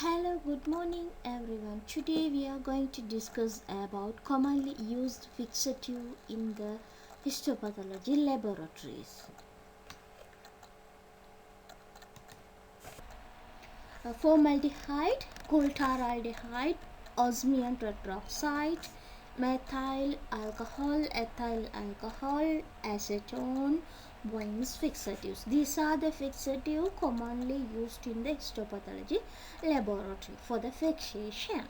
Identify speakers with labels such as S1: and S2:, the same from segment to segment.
S1: Hello, good morning everyone. Today we are going to discuss about commonly used fixative in the histopathology laboratories. Formaldehyde, coal-tar-aldehyde, osmium tetroxide, methyl alcohol, ethyl alcohol, acetone, Boehm's fixatives. These are the fixatives commonly used in the histopathology laboratory for the fixation.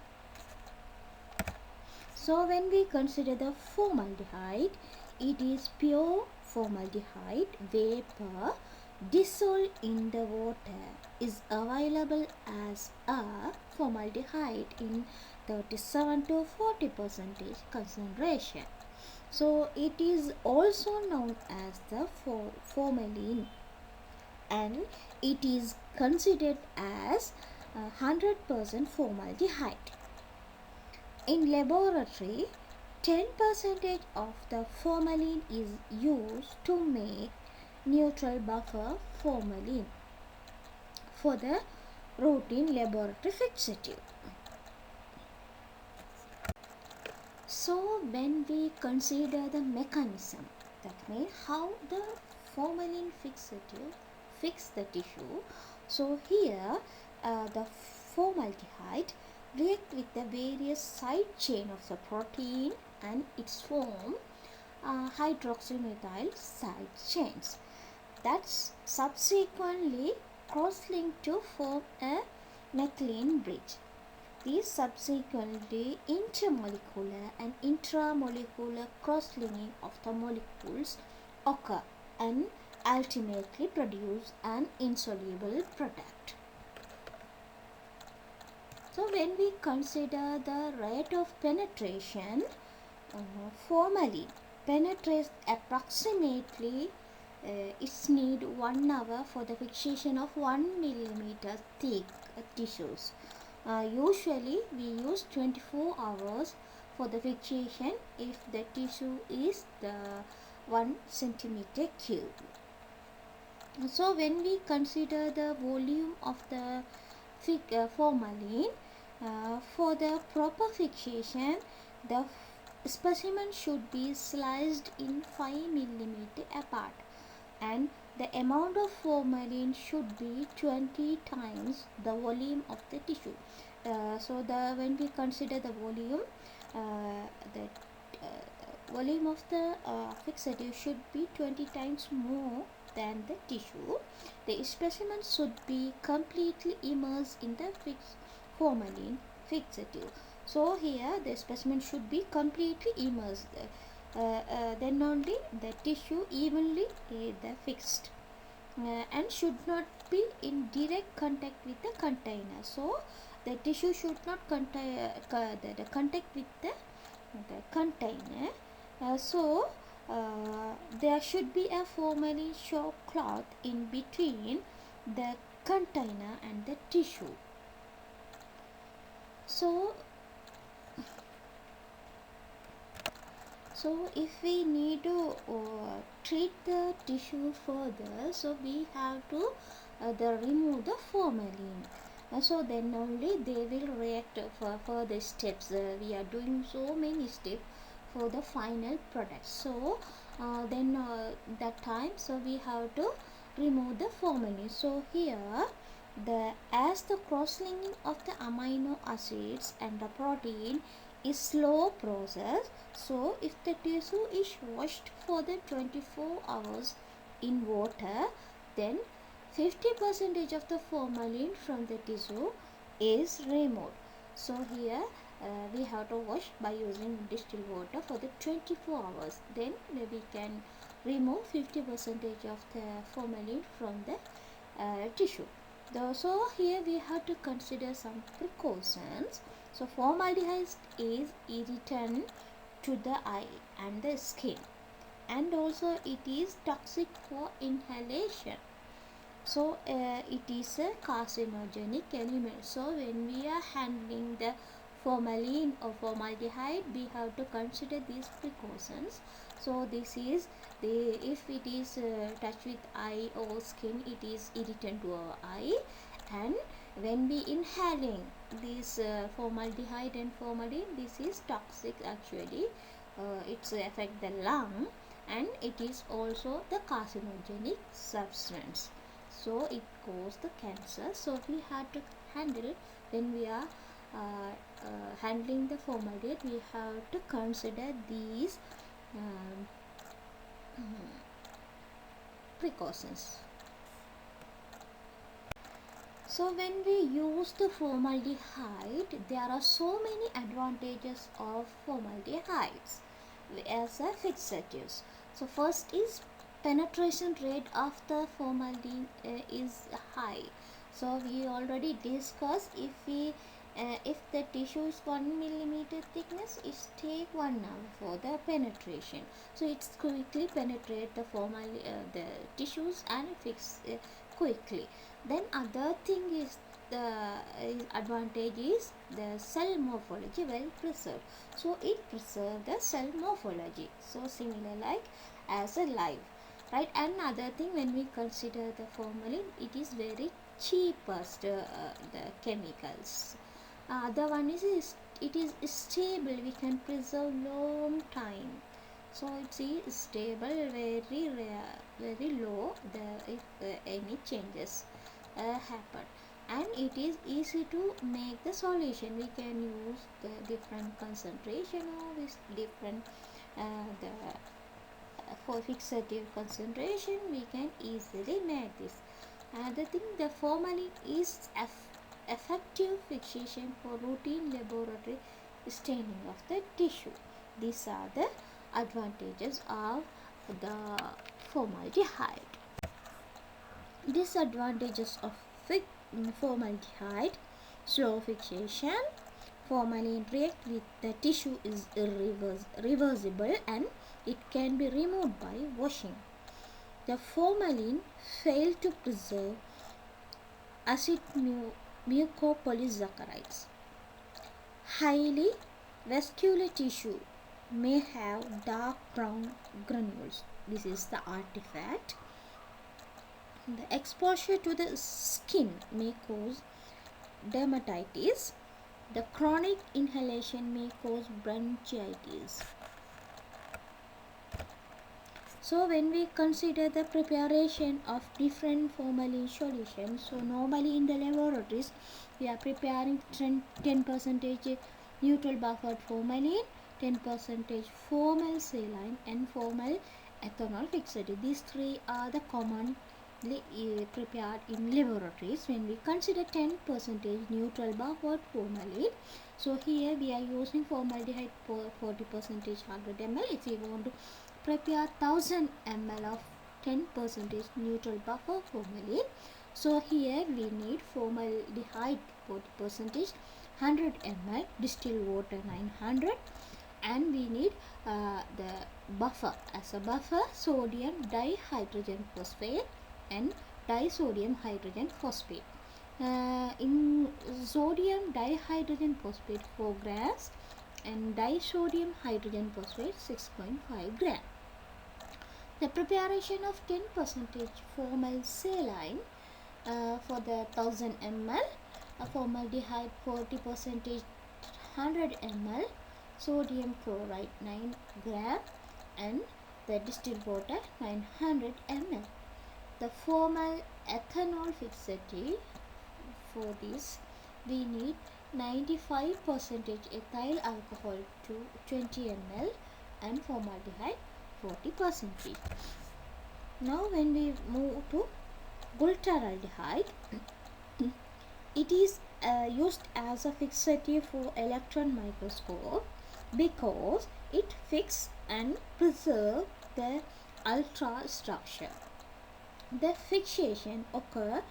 S1: So when we consider the formaldehyde, it is pure formaldehyde vapor dissolved in the water is available as a formaldehyde in 37 to 40 percentage concentration. So it is also known as the formalin, and it is considered as 100% formaldehyde. In laboratory, 10% of the formalin is used to make neutral buffer formalin for the routine laboratory fixative. So when we consider the mechanism, that means how the formalin fixative fix the tissue. So here the formaldehyde react with the various side chain of the protein and its form hydroxymethyl side chains that's subsequently cross-linked to form a methylene bridge. These subsequently intermolecular and intramolecular cross-linking of the molecules occur and ultimately produce an insoluble product. So when we consider the rate of penetration, formalin penetrates approximately its need 1 hour for the fixation of 1 millimeter thick tissues. Usually we use 24 hours for the fixation if the tissue is the 1 centimeter cube. So when we consider the volume of the formalin, for the proper fixation, the specimen should be sliced in 5 millimeter apart, and the amount of formalin should be 20 times the volume of the tissue. So when we consider the volume, the volume of the fixative should be 20 times more than the tissue. The specimen should be completely immersed in the formalin fixative. So here the specimen should be completely immersed. Then only the tissue evenly fixed and should not be in direct contact with the container. So the tissue should not contact with the container. There should be a formalin shock cloth in between the container and the tissue. So if we need to treat the tissue further, so we have to remove the formalin. So then only they will react for further steps. We are doing so many steps for the final product. So that time, so we have to remove the formalin. So here as the cross-linking of the amino acids and the protein is slow process, so if the tissue is washed for the 24 hours in water, then 50% of the formalin from the tissue is removed. So here we have to wash by using distilled water for the 24 hours. Then we can remove 50% of the formalin from the tissue. So here we have to consider some precautions. So formaldehyde is irritant to the eye and the skin, and also it is toxic for inhalation. So it is a carcinogenic element. So when we are handling the formalin or formaldehyde, we have to consider these precautions. So this is if it is touched with eye or skin, it is irritant to our eye, and when we inhaling this formaldehyde and formalin, this is toxic actually. It's affect the lung, and it is also the carcinogenic substance, so it causes the cancer. So we have to handle, when we are handling the formaldehyde, we have to consider these um, precautions. So when we use the formaldehyde, there are so many advantages of formaldehydes as a fixatives. So first is penetration rate of the formaldehyde is high. So we already discussed, if the tissue is 1 millimeter thickness, it take 1 hour for the penetration. So it's quickly penetrate the tissues and fix quickly. Then other thing is the advantage is the cell morphology well preserved. So it preserve the cell morphology. So similar like as a live, right? Another thing, when we consider the formalin, it is very cheapest the chemicals. Other one is it is stable. We can preserve long time. So it is stable, very rare, very low. The if any changes happen, and it is easy to make the solution. We can use the different concentration of this different the for fixative concentration. We can easily make this. Another thing, the formalin is effective fixation for routine laboratory staining of the tissue. These are the advantages of the formaldehyde. Disadvantages of formaldehyde: slow fixation. Formalin react with the tissue is reversible, and it can be removed by washing. The formalin fail to preserve acid mucopolysaccharides. Highly vascular tissue may have dark brown granules. This is the artifact. The exposure to the skin may cause dermatitis. The chronic inhalation may cause bronchitis. So when we consider the preparation of different formalin solutions, so normally in the laboratories we are preparing 10% neutral buffered formalin, 10% formal saline, and formal ethanol fixative. These three are the commonly prepared in laboratories. When we consider 10% neutral buffered formalin, so here we are using formaldehyde for 40% 100 ml. If we want to prepare 1000 ml of 10% neutral buffer formalin, so here we need formaldehyde 40%, 100 ml, distilled water 900, and we need the buffer. As a buffer, sodium dihydrogen phosphate and disodium hydrogen phosphate. In sodium dihydrogen phosphate 4 grams and disodium hydrogen phosphate 6.5 gram. The preparation of 10% formal saline for the 1000 ml, formaldehyde 40%, 100 ml, sodium chloride 9 gram, and the distilled water 900 ml. The formal ethanol fixative, for this we need 95% ethyl alcohol to 20 ml and formaldehyde 40%. Now when we move to glutaraldehyde, it is used as a fixative for electron microscope because it fixes and preserves the ultrastructure. The fixation occurs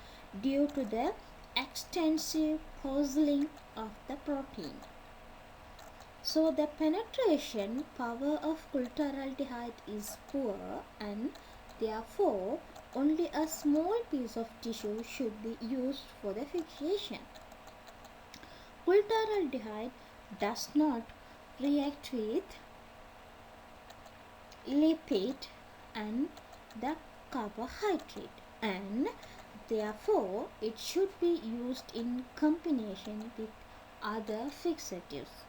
S1: due to the extensive puzzling of the protein. So the penetration power of glutaraldehyde is poor, and therefore only a small piece of tissue should be used for the fixation. Glutaraldehyde does not react with lipid and the carbohydrate, and Therefore, it should be used in combination with other fixatives.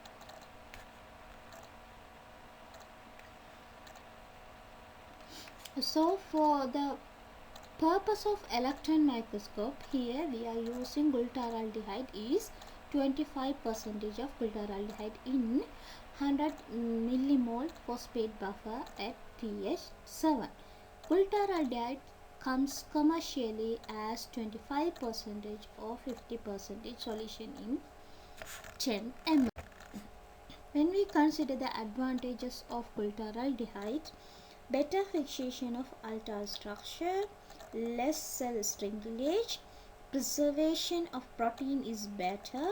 S1: So for the purpose of electron microscope, here we are using glutaraldehyde is 25% of glutaraldehyde in 100 millimole phosphate buffer at pH 7. Glutaraldehyde comes commercially as 25% or 50% solution in 10 ml. When we consider the advantages of glutaraldehyde, better fixation of alkyl structure, less cell shrinkage, preservation of protein is better,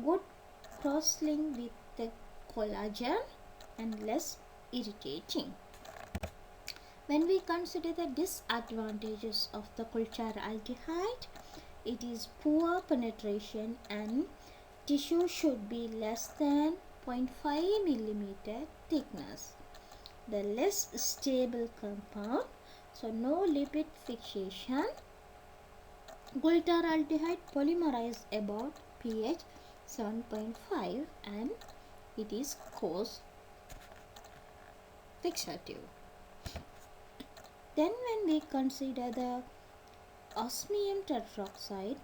S1: good cross-link with the collagen, and less irritating. When we consider the disadvantages of the glutaraldehyde, it is poor penetration and tissue should be less than 0.5 millimeter thickness. The less stable compound, so no lipid fixation. Glutaraldehyde polymerized about pH 7.5 and it is coarse fixative. Then when we consider the osmium tetroxide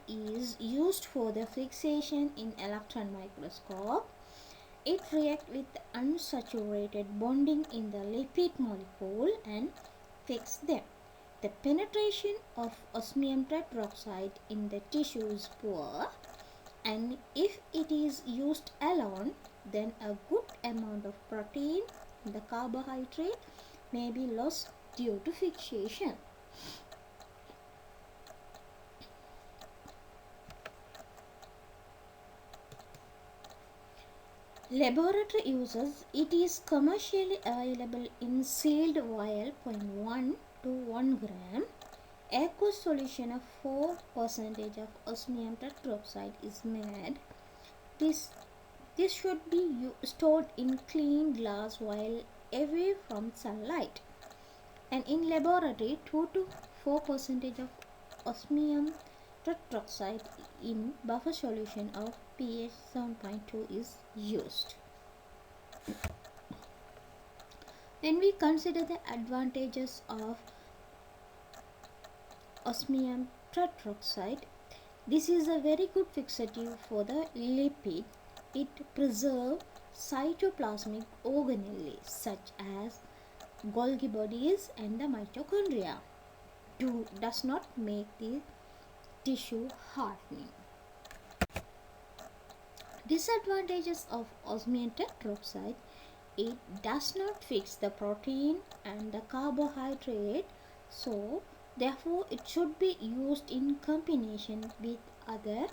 S1: is used for the fixation in electron microscope. It reacts with unsaturated bonding in the lipid molecule and fix them. The penetration of osmium tetroxide in the tissue is poor, and if it is used alone, then a good amount of protein and the carbohydrate may be lost due to fixation. Laboratory uses, it is commercially available in sealed vial 0.1 to 1 gram. Aqueous solution of 4% of osmium tetroxide is made. This should be stored in clean glass vial away from sunlight. And in laboratory, 2 to 4% of osmium tetroxide in buffer solution of pH 7.2 is used. When we consider the advantages of osmium tetroxide, this is a very good fixative for the lipid. It preserves cytoplasmic organelles such as Golgi bodies and the mitochondria. Does not make the tissue hardening. Disadvantages of osmium tetroxide, it does not fix the protein and the carbohydrate, so therefore it should be used in combination with other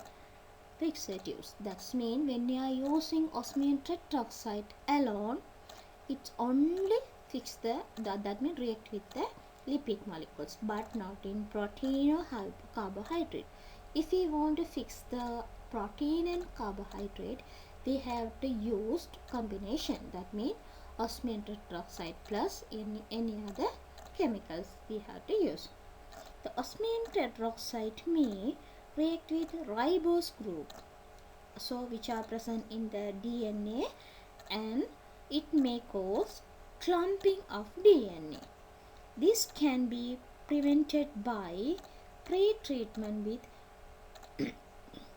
S1: fixatives. That means when you are using osmium tetroxide alone, it only fix that means react with the lipid molecules, but not in protein or carbohydrate. If we want to fix the protein and carbohydrate, we have to use combination. That means osmium tetroxide plus any other chemicals we have to use. The osmium tetroxide may react with ribose group, so which are present in the DNA, and it may cause clumping of DNA. This can be prevented by pre-treatment with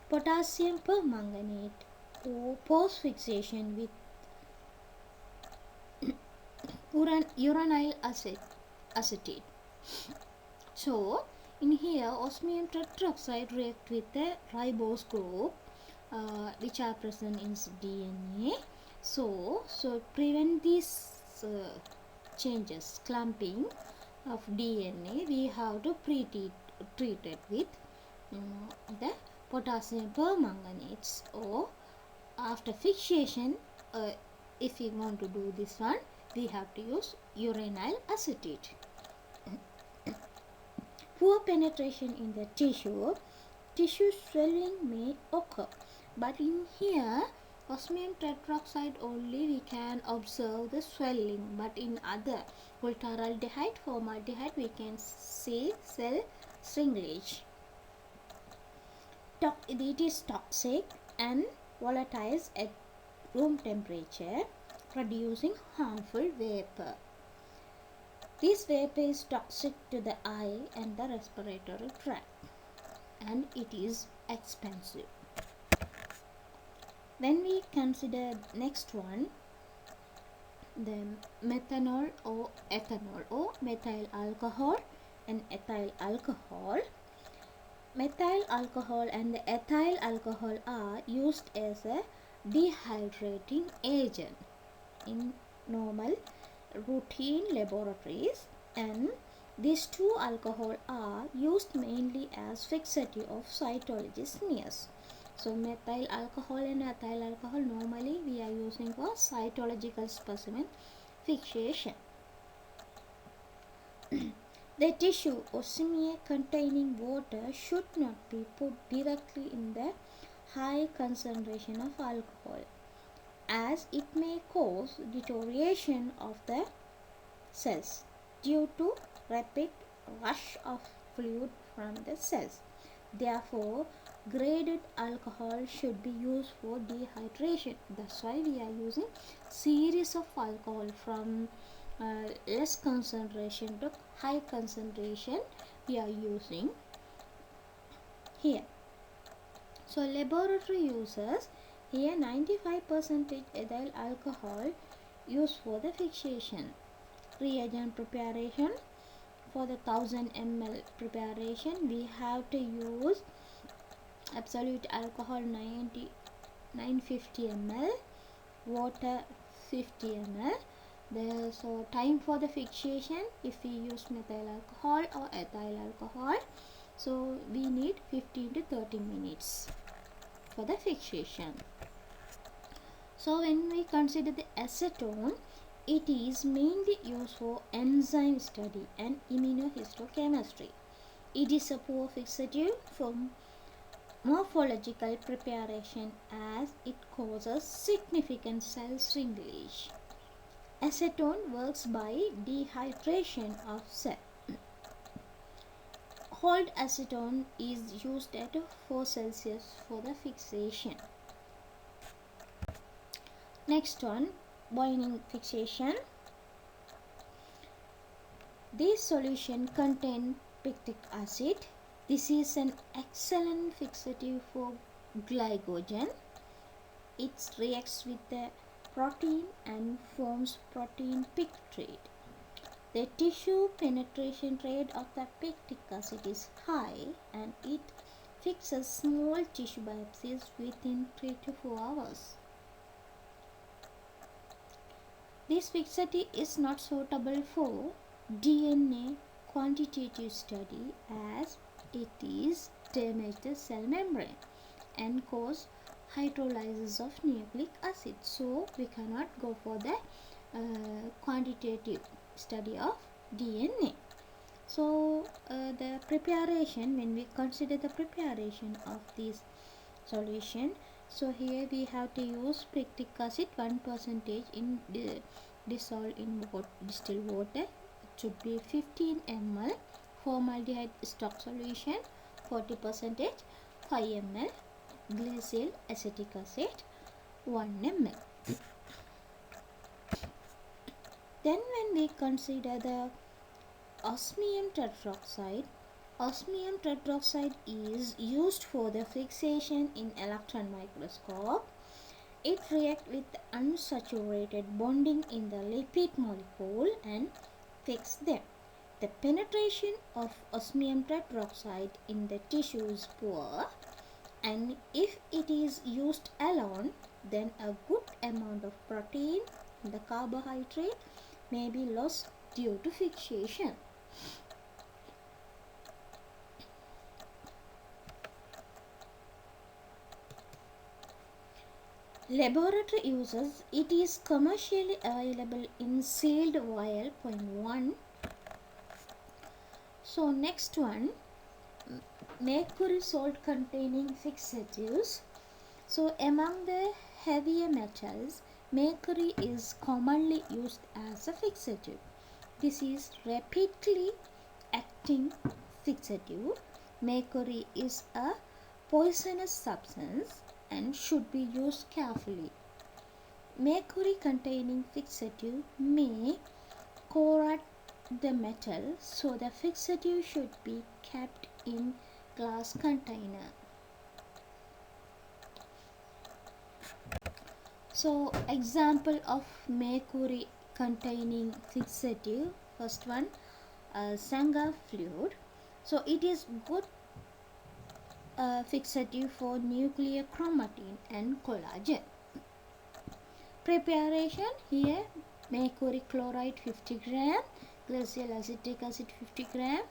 S1: potassium permanganate or post-fixation with uranyl acetate. So, in here, osmium tetroxide react with the ribose group, which are present in DNA. So prevent these changes, clumping of DNA, we have to treat it with the potassium permanganates, or after fixation, if we want to do this one, we have to use uranyl acetate. Poor penetration in the tissue swelling may occur, but in here osmium tetroxide only we can observe the swelling, but in other Butyraldehyde, formaldehyde, we can see cell shrinkage. It is toxic and volatile at room temperature, producing harmful vapor. This vapor is toxic to the eye and the respiratory tract, and it is expensive. When we consider next one, the methanol or ethanol or methyl alcohol and ethyl alcohol. Methyl alcohol and the ethyl alcohol are used as a dehydrating agent in normal routine laboratories, and these two alcohol are used mainly as fixative of cytology smears. So methyl alcohol and ethyl alcohol normally we are using for cytological specimen fixation. The tissue or smear containing water should not be put directly in the high concentration of alcohol, as it may cause deterioration of the cells due to rapid rush of fluid from the cells. Therefore, graded alcohol should be used for dehydration. That's why we are using series of alcohol from less concentration to high concentration we are using here. So laboratory uses here 95% ethyl alcohol used for the fixation. Reagent preparation, for the 1000 ml preparation we have to use absolute alcohol 950 ml, water 50 ml. So time for the fixation, if we use methyl alcohol or ethyl alcohol, so we need 15 to 30 minutes for the fixation. So when we consider the acetone, it is mainly used for enzyme study and immunohistochemistry. It is a poor fixative for morphological preparation as it causes significant cell shrinkage. Acetone works by dehydration of cell. Cold acetone is used at 4 Celsius for the fixation. Next one, boiling fixation. This solution contains pectic acid. This is an excellent fixative for glycogen. It reacts with the protein and forms protein pectide. The tissue penetration rate of the pectic acid is high, and it fixes small tissue biopsies within 3 to 4 hours. This fixative is not suitable for DNA quantitative study as it is damage the cell membrane and cause hydrolysis of nucleic acid. So we cannot go for the quantitative study of DNA. So the preparation, when we consider the preparation of this solution, so here we have to use pectic acid 1% in dissolved in distilled water. It should be 15 ml. Formaldehyde stock solution 40%, 5 ml. Glycyl acetic acid 1 ml. Then when we consider the osmium tetroxide, osmium tetroxide is used for the fixation in electron microscope. It reacts with unsaturated bonding in the lipid molecule and fix them. The penetration of osmium tetroxide in the tissue is poor, and if it is used alone, then a good amount of protein and the carbohydrate may be lost due to fixation. Laboratory uses, it is commercially available in sealed vial 0.1. So next one, mercury salt containing fixatives. So among the heavier metals, mercury is commonly used as a fixative. This is rapidly acting fixative. Mercury is a poisonous substance and should be used carefully. Mercury containing fixative may corrode the metal, so the fixative should be kept in glass container. So example of mercury containing fixative, first one, Sanger fluid. So it is good fixative for nuclear chromatin and collagen. Preparation here, mercury chloride 50 gram, glacial acetic acid 50 gram,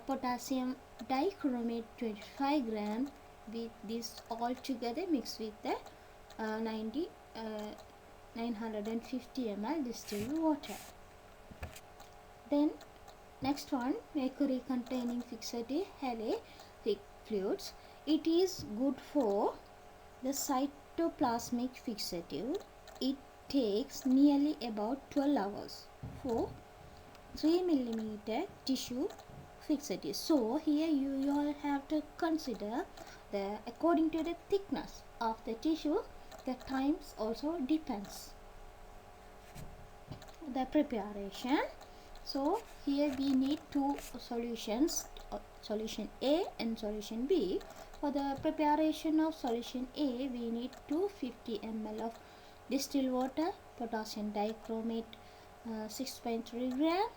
S1: potassium dichromate 25 gram. With this all together mixed with the 950 ml distilled water. Then next one, mercury containing fixative halide fluids. It is good for the cytoplasmic fixative. It takes nearly about 12 hours for 3 millimeter tissue fixative. So here you all have to consider the according to the thickness of the tissue, the times also depends. The preparation. So here we need two solutions, solution A and solution B. For the preparation of solution A, we need 250 ml of distilled water, potassium dichromate 6.3 gram,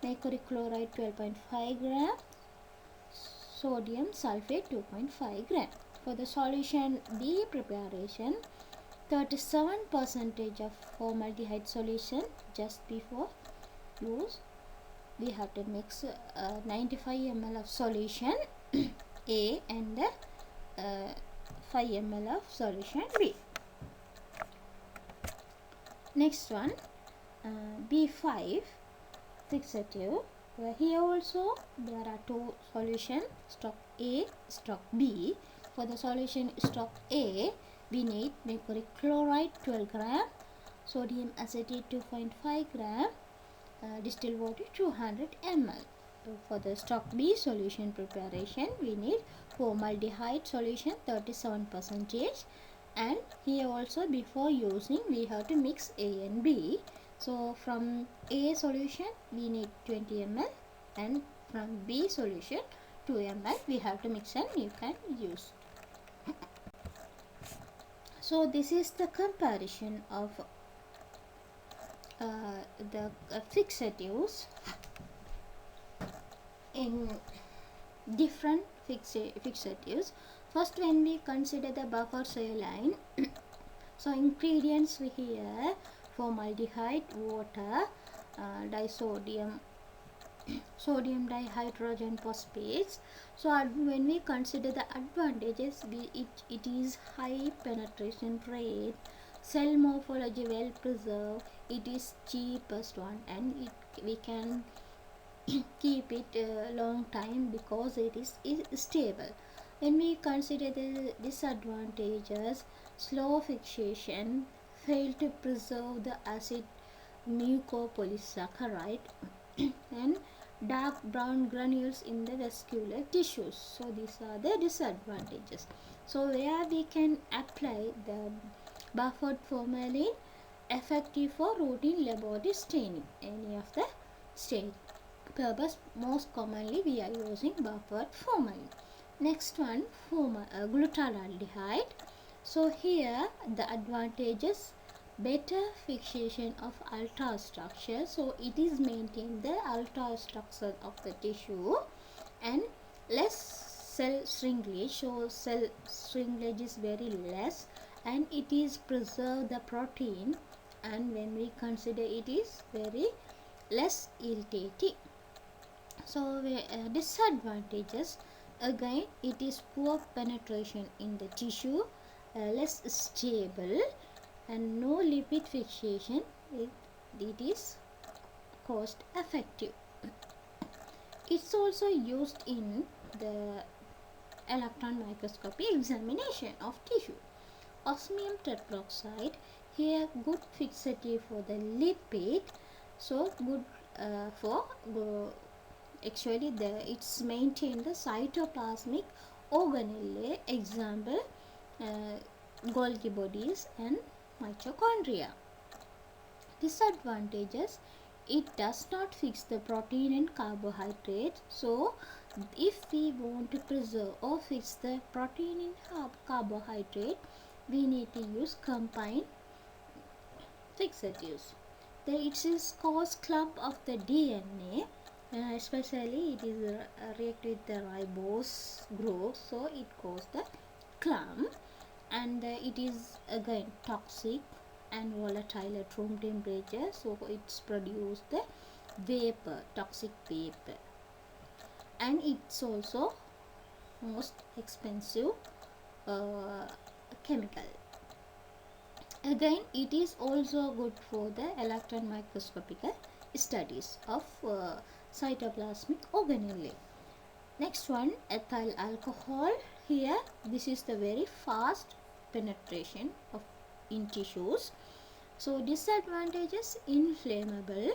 S1: mercury chloride 12.5 gram, sodium sulfate 2.5 gram. For the solution B preparation, 37% of formaldehyde solution just before use. We have to mix 95 ml of solution A and 5 ml of solution B. Next one, B5 fixative. Here also there are two solutions, stock A, stock B. For the solution stock A, we need mercury chloride 12 gram, sodium acetate 2.5 gram, distilled water 200 ml. For the stock B solution preparation, we need formaldehyde solution 37%, and here also before using we have to mix A and B. So from A solution we need 20 ml and from B solution 2 ml we have to mix and you can use. So this is the comparison of the fixatives in different fixatives. First, when we consider the buffer saline, so ingredients we here: formaldehyde, water, disodium, sodium dihydrogen phosphates. So when we consider the advantages, it is high penetration rate, cell morphology well preserved, it is cheapest one, and we can keep it a long time because it is stable. When we consider the disadvantages, slow fixation, fail to preserve the acid mucopolysaccharide and dark brown granules in the vascular tissues. So these are the disadvantages. So where we can apply the buffered formalin, effective for routine laboratory staining, any of the stain purpose. Most commonly we are using buffered formalin. Next one, glutaraldehyde. So here the advantages: better fixation of ultrastructure, so it is maintain the ultrastructure of the tissue, and less cell shrinkage, so cell shrinkage is very less, and it is preserve the protein, and when we consider it is very less irritating. So disadvantages, again it is poor penetration in the tissue, less stable, and no lipid fixation. It is cost effective. It's also used in the electron microscopy examination of tissue. Osmium tetroxide, here good fixative for the lipid, so good for actually it's maintain the cytoplasmic organelle, example Golgi bodies and mitochondria. Disadvantages: it does not fix the protein and carbohydrate. So if we want to preserve or fix the protein and carbohydrate, we need to use combined fixatives. It is cause clump of the DNA, especially it is react with the ribose group, so it causes the clump, and it is again toxic and volatile at room temperature, so it's produce the vapor, toxic vapor, and it's also most expensive chemical. Again, it is also good for the electron microscopic studies of cytoplasmic organelle. Next one, ethyl alcohol. Here, this is the very fast penetration of in tissues. So disadvantages: inflammable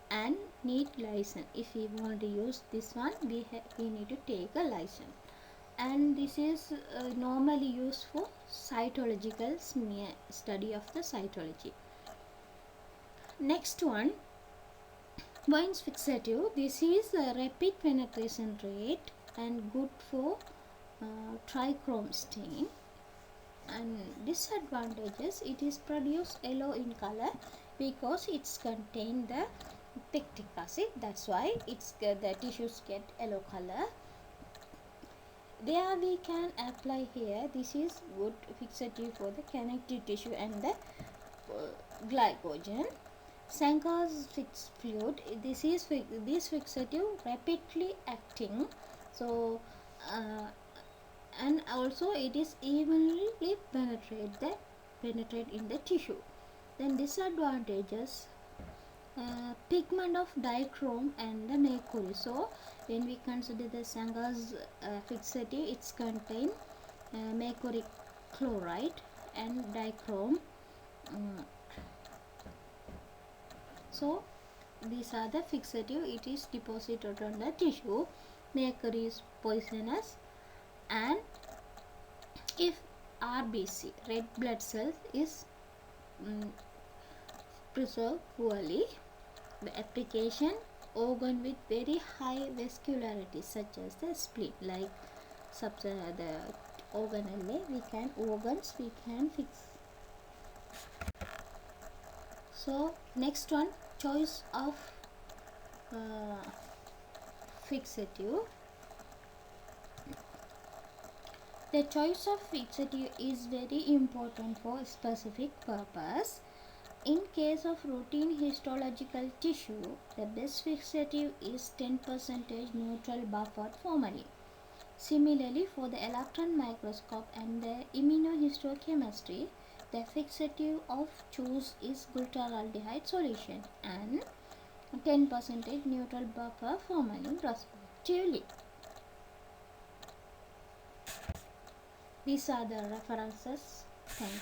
S1: and need license. If we want to use this one, we need to take a license. And this is normally used for cytological study of the cytology. Next one, Wines fixative. This is a rapid penetration rate and good for trichrome stain. And disadvantages: it is produced yellow in color because it's contain the pectic acid. That's why it's the tissues get yellow color. There we can apply here. This is good fixative for the connective tissue and the glycogen. Sankar's fixed fluid. This fixative rapidly acting. So and also it is evenly penetrate in the tissue. Then disadvantages: pigment of dichrome and the mercury. So when we consider the Sankar's fixative, it's contain mercury chloride and dichrome. So these are the fixative. It is deposited on the tissue. Mercury is poisonous, and if RBC, red blood cells, is preserved poorly, the application: organ with very high vascularity such as the spleen, like the organelle, we can fix. So next one, choice of fixative. The choice of fixative is very important for a specific purpose. In case of routine histological tissue, the best fixative is 10% neutral buffered formalin. Similarly, for the electron microscope and the immunohistochemistry, the fixative of choice is glutaraldehyde solution and 10% neutral buffer formalin respectively. These are the references. Thank you.